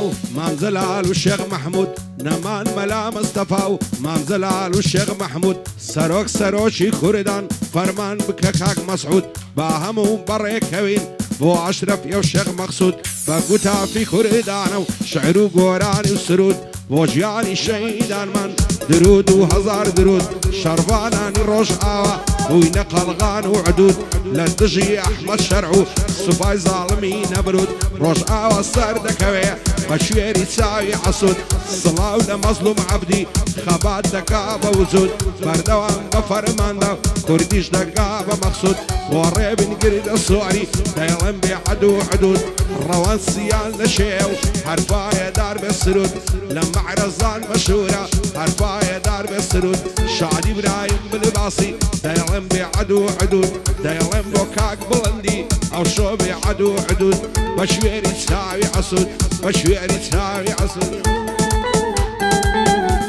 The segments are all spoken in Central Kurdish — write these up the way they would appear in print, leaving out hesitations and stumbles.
مصطفى مام زلال والشيخ محمود نمان ملا مصطفى مام زلال والشيخ محمود سروك سروشي كردان فرمان بككاك مسعود باهمو بريكوين بو أشرف يا الشيخ مقصود فقوتا في كردان شعر قوراني وسرود وجياني شهيدان من درود وهزار درود شرفاناني روش آوا وينقل غان وعدود لدجي أحمد شرعو صفاي ظالمين برود روش آوا سردكوية بشويري ساوي حسود صلاو لمظلوم عبدي خبات دكابة وزود بردوان بفرمان دو كرديش دكابة مقصود وريب نقرد الصوري دايلن بيعدو حدود روان سيان نشيو حرفاية دار بالسرود لما عرزان مشهورة حرفاية دار بالسرود شادي برايم بالباصي دايلن بيعدو حدود دايلن بوكاك بلندي او شو بيعدو حدود بشويري تساوي عسود بشويري تساوي عسود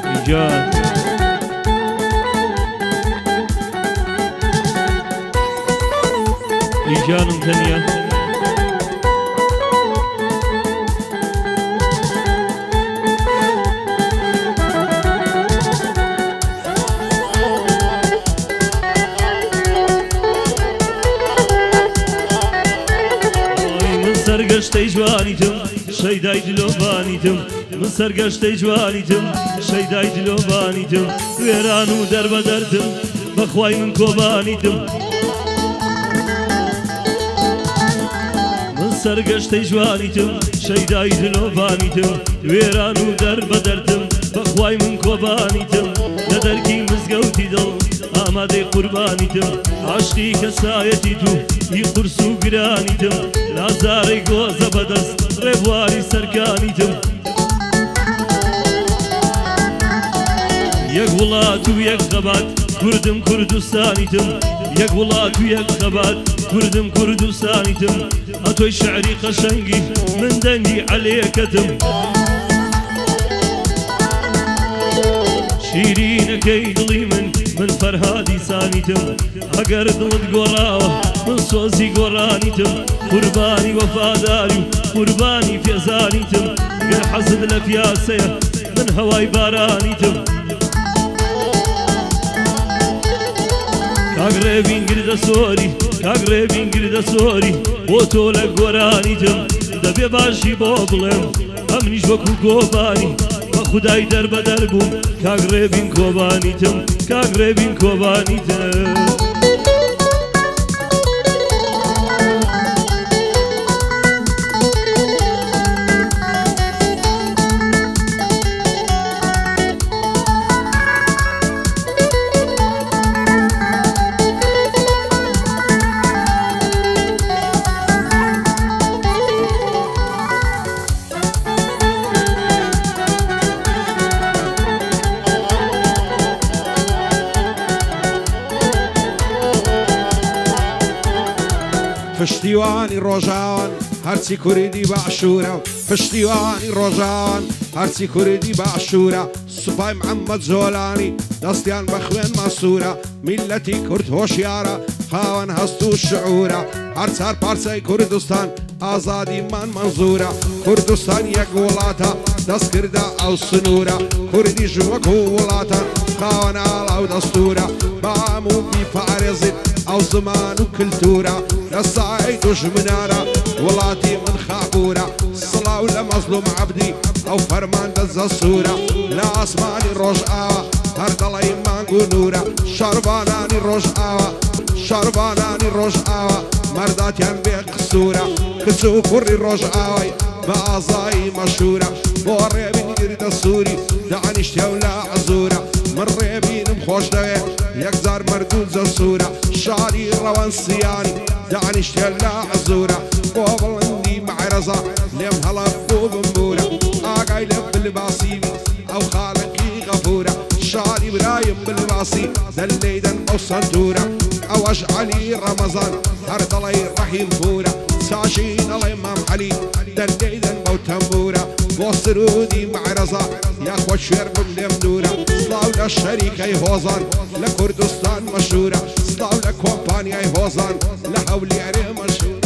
رجال رجال ثانية سرگشته جوانیتم شیدای دلوبانیتم من سرگشته جوانیتم شیدای دلوبانیتم ویرانو در بدردم بخوای من کوبانیتم من سرگشته جوانیتم شیدای دلوبانیتم ویرانو در بدردم بخوای من کوبانیتم ندرکی مزگوتی دل آماده قربانیتم عشقی کسایتی تو ی قرص و گرانیتم لازاری گوزه بدست ریبواری سرکانیتم یک ولات و یک خبات کردم کردستانیتم یک ولات و یک خبات کردم کردستانیتم اتوی شعری قشنگی من دنگی علیکتم شیرین کی دلی من فرهادی سانیتم اگر دلت گوراوه من سوزی گورانیتم قربانی وفاداری قربانی فیزانیتم گر حسد لفیاسه من هوای بارانیتم کاغربین گرد سوری کاغربین گرد سوری بو تو لگورانیتم دبی باشی بو بلم امنیش وکو گوبانی خدای در بدر بوم کاغربین کوبانیتم کاغربین کوبانیتم پشتیوانی روزان هرچی کردی بعشورا پشتیوانی روزان هرچی کردی بعشورا سپای محمد زولانی دستیان بخوین مسورا ملتی کرد هوشیارا خاون هستو شعورا هر پارسای کردستان آزادی من منظورا کردستان یک ولاتا دست کرده او سنورا کردی جوک ولاتا خاون آلاو دستورا بامو بی فارزید او زمان و کلتورا لسعيد وجمنارا ولاتي من خابورا صلاة لمظلوم عبدي او فرمان دز الصورة لا اسماني روش آوا هر دلي مانگو نورا شرباناني روش آوا شرباناني روش آوا مرداتيان بقصورا كسو كوري روش آواي بأعضائي مشهورة بوريبين قرد السوري دعني اشتولا عزورة من ريبين مخوش دوي يكزار مردود زا الصورة شعري روان سياني دعني اشتولا عزورة وبلندي معرزة لم هلا بوبنبورة آقاي لب بالباسيبي او خالقي غفورة شعري برايم بالباسي دليدن او صندورة او اشعلي رمضان هردلي رحيم فورة ساشين الله امام علي دليدن او تنبورة وصرودي معرزة يا اخوة الشير من دورة صلاو للشريكة هوزان لكردستان مشهورة صلاو لكومبانيا هوزان لحولي عري مشهورة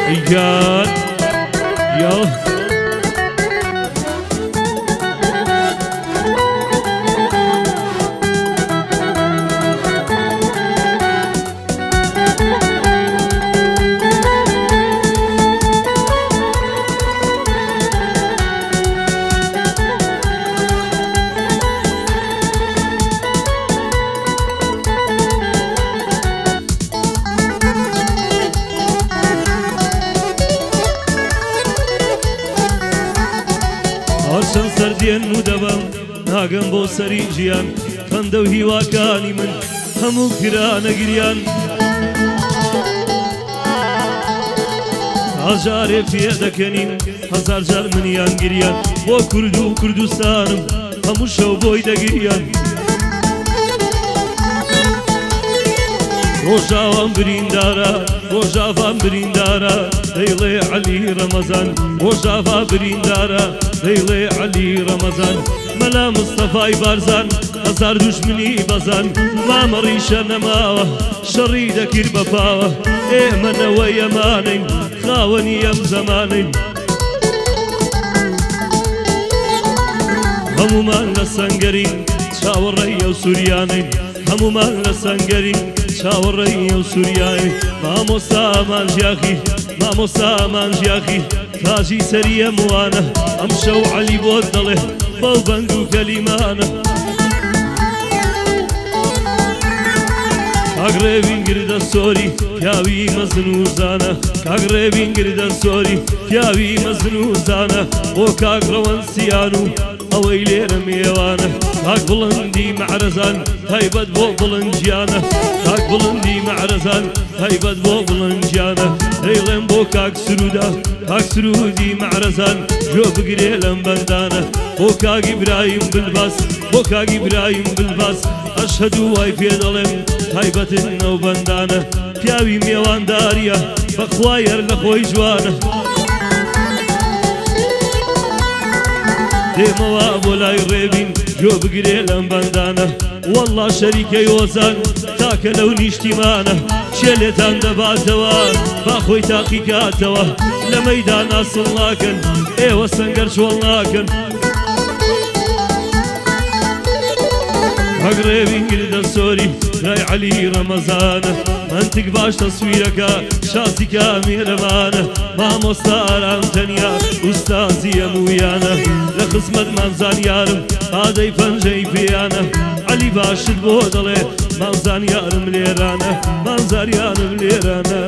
رجال يا هەرچەند سەردێن و دەبەم ناگەم بۆ سەری ژیان خەندە و هیواکانی من هەموو گرانە گریان هەژارێ پێ دەکەنین هەزار جار منیان گریان بۆ کورد و کوردستانم هەموو شەو بۆی دەگریان ڕۆژاوان بریندارە ڕۆژاوان بریندارە دەیڵێ عەلی ڕەمەزان ڕۆژاوا بریندارە دەیڵێ عەلی ڕەمەزان مەلا مستەفای بارزان هەزار دوژمنی بەزان مامەڕیشە نەماوە شەڕی دەکرد بە پاوە ئێمە نەوەی ئەمانەین خاوەنی ئەم زەمانەین هەمومان لە سەنگەرین چاوەڕێی ئەو سووریانەین هەمومان لە سەنگەرین چاوەڕێی ئەو سووریانەین مامۆستامان ژیاخی مامۆستامان ژیاخی تاژی سەری ئەموانە ئەم شەو عەلی بۆت دەڵێ بەو بەنگ و کەلیمانە کاگڕێوین گردە سۆری پیاوی مەزن و زانە کاگڕێوین گردە سۆری پیاوی مەزن و زانە بۆ کاگڕەوەنسیان و ئەوەی لێرە میێوانە کاک بڵندی مەعرەزان تایبەت بۆ بڵنجیانە کاک بڵندی مەعرەزان تایبەت بۆ بڵنجیانە دەیڵێم بۆ کاک سرودا کاک سرودی مەعرەزان ژۆ بگرێ لەم بەندانە بۆ کاک ئیبراهیم بلباس بۆ کاک ئیبراهیم بلباس ئەشهەد و وای پێ دەڵێم تایبەتن ئەو بەندانە پیاوی میێوانداریە بەخوا یەر لە خۆی جوانە دێمەوە بۆ لای ڕێبین جۆ بگرێ لەم بەندانە وەڵڵا شەریکەی وەزان تاکە لەو نیشتیمانە شێلێتان دەباتەوە با خۆی تاقی کاتەوە لە مەیدان ئاسڵ ناکەن ئێوە سەنگەر چۆڵ ناکەن هەگڕێوین گردە سۆری لای عەلی ڕەمەزانە منتیک باش تەسویرەکە شازیکە میێرەمانە مامۆستا ئارام تەنیا ئوستازی هەموویانە لە خزمەتمان زانیارم ئادەی پەنجەی پێیانە عەلی باشت بۆ دەڵێ مامزانیارم لێرانە مامزانیارم لێرانە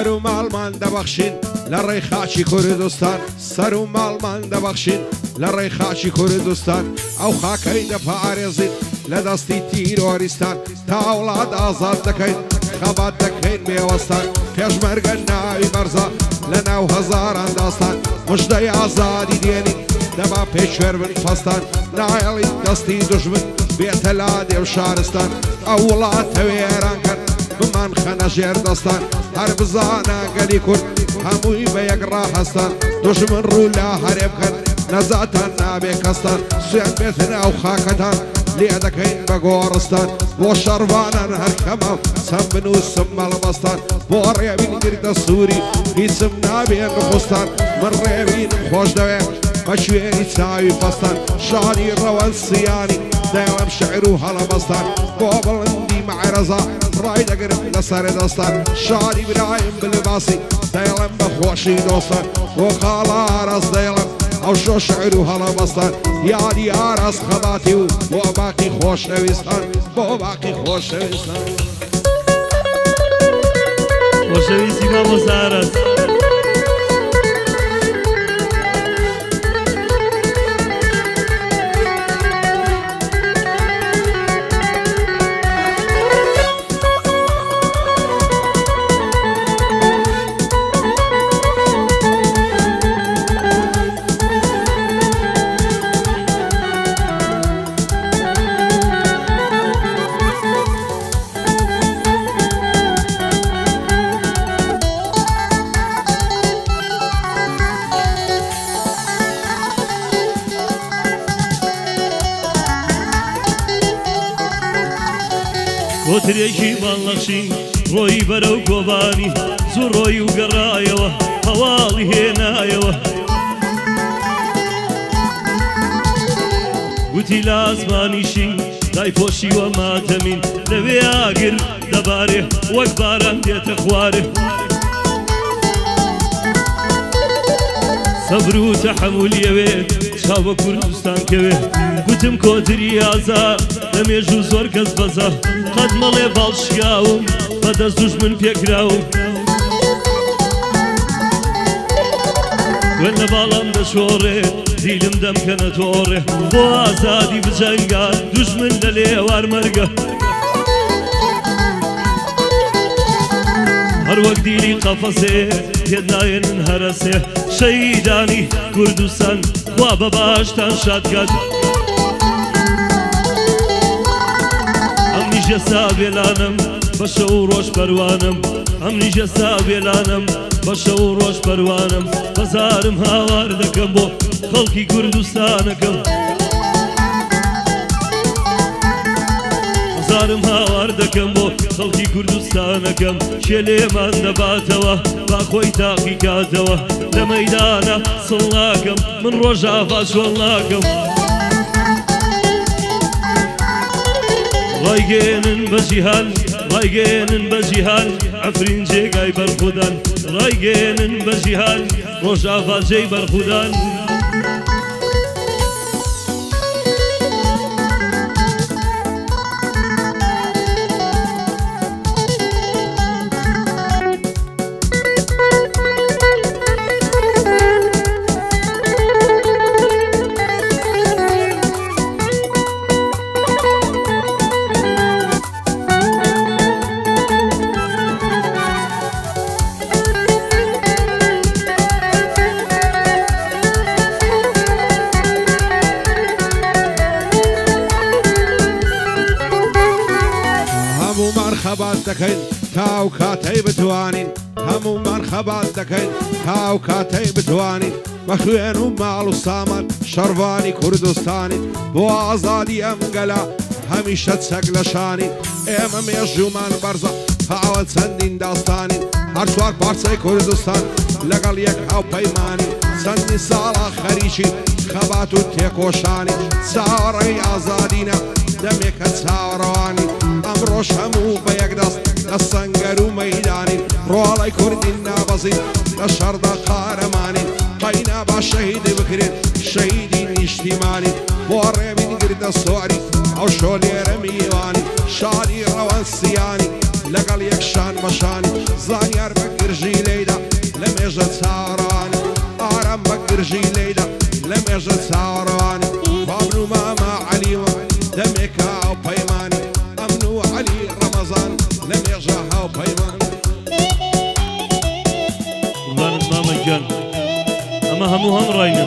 سەر و ماڵمان دەبەخشین لە ڕێی خاچی کوردستان سەر و ماڵمان دەبەخشین لە ڕێی خاچی کوردستان ئەو خاکەی دەپارێزین لە دەستی تیرۆریستان تا وڵات ئازاد دەکەین خەبات دەکەین مێوەستان پێشمەرگە ناوی بەرزە لە ناو هەزاران داستان مژدەی ئازادی دێنین دەما پێشوێر بن فەستان نایەڵی دەستی دوژمن بێتە لا دێو شارستان ئەو وڵاتە وێرانکەن بمان خەنە ژێر دەستان هەر بزانە گەلی کورد هەمووی بە یەک ڕاهەستان دوژمن ڕوو لا هەرێ بکەن نەزاتان نابێ کەستان سوێن بێتە ناو خاکەتان لێ دەکەین بە گۆڕستان بۆ شەڕوانان هەرکەمە چەند بنووسم مەڵبەستان بۆ ڕێبین گردە سووری هیچم نابێ نخستان من ڕێبینم خۆش دەوێت بە شوێنی چاوی بەستان شانی ڕەوەنسیانی دەیڵم شعر و هەڵەبەستان بۆ بڵندی مەعرەزە ڕای دەگرم لەسەر دەستان شانی برایم بلباسی دەیڵم بە خۆشی دۆستان بۆ خاڵە ئاراس دەیڵم ئەو شۆ شعر و هەڵەبەستان یادی ئاراس خەباتی و بۆ باقی خۆشەویستان بۆ باقی خۆشەویستان خۆشەویستی مامۆستا ئاراس کۆترێکی باڵنەخشی ڕۆی بەرەو گۆبانی زوو ڕۆی و گەڕایەوە هەواڵی هێنایەوە گوتی لە ئاسمانیشی دایپۆشیوە ماتەمین لەوێ ئاگر دەبارێ وەک باران دێتە خوارێ سەبر و تەحەمولیەوێ چاوە کوردستان کەوێ گوتم کۆتری ئازار لە مێژوو زۆر کەس بەزە قەت مەڵێ باڵشیاوم بەدەست دوژمن پێکراوم وێن لە باڵام دەشۆڕێ دیلم دەمکەنە تۆڕێ بۆ ئازادی بجەنگا دوژمن لە لێوار مەرگە هەر وەک دیلی قەفەسێ پێدنایەنن هەرەسێ شەیدانی کوردستان خوا بە باشتان شادکات ئەم نیژە سابێلانم بە شەو و ڕۆژ پەروانم ئەم نیژە سابێلانم بە شەو و ڕۆژ پەروانم بەزارم هاوار دەکەم بۆ خەڵکی کوردستانەکەم بەزارم هاوار دەکەم بۆ خەڵکی کوردستانەکەم شێلێمان دەباتەوە با خۆی تاقی کاتەوە لە مەیدانە سڵ ناکەم من ڕۆژاوا چۆڵ ناکەم ڕایگەێنن بە جیهان ڕایگەێنن بە جیهان ئەفرین جێگای بەرخودان ڕایگەێنن بە جیهان ڕۆژاوا جێی بەرخودان خەبات دەکەین تاو کاتەی بتوانین هەمومان خەبات دەکەین تاو کاتەی بتوانین بە خوێن و ماڵ و سامان شەڕوانی کوردستانین بۆ ئازادی ئەم گەلە هەمیشە چەک لە شانین ئێمە مێژومان بەرزە هاوە چەندین داستانین هەر چوار پارچەی کوردستان لەگەڵ یەک هاوپەیمانین چەندی ساڵە خەریکی خەبات و تێکۆشانی چاوەڕێی ئازادینە دەمێکە چاوەڕەوانی ئەمڕۆژ هەموو بە یەک دەست لە سەنگەر و مەیدانین ڕۆڵەی کوردین نابەزین لە شەڕدا قارەمانین قەینا با شەهیدی بکرێن شەهیدی نیشتیمانین بۆ ڕێمین گردە سۆری ئەو شۆلێرە میوانی شاری ڕەوەنسیانی لەگەڵ یەکشان بەشانی زانیار بە گرژی لێیدا لە مێژە چاوەڕەوانی ئارام بە گرژی لێیدا لە مێژە چاوەڕەوانی بابن و ماما عەلیوە دەمێکە ئەو پەیمانی ئەمن و عەلی ڕەمەزان لە مێژە هاوپەیمان قوربانت مامە گیان ئەمە هەموو هەمڕاینە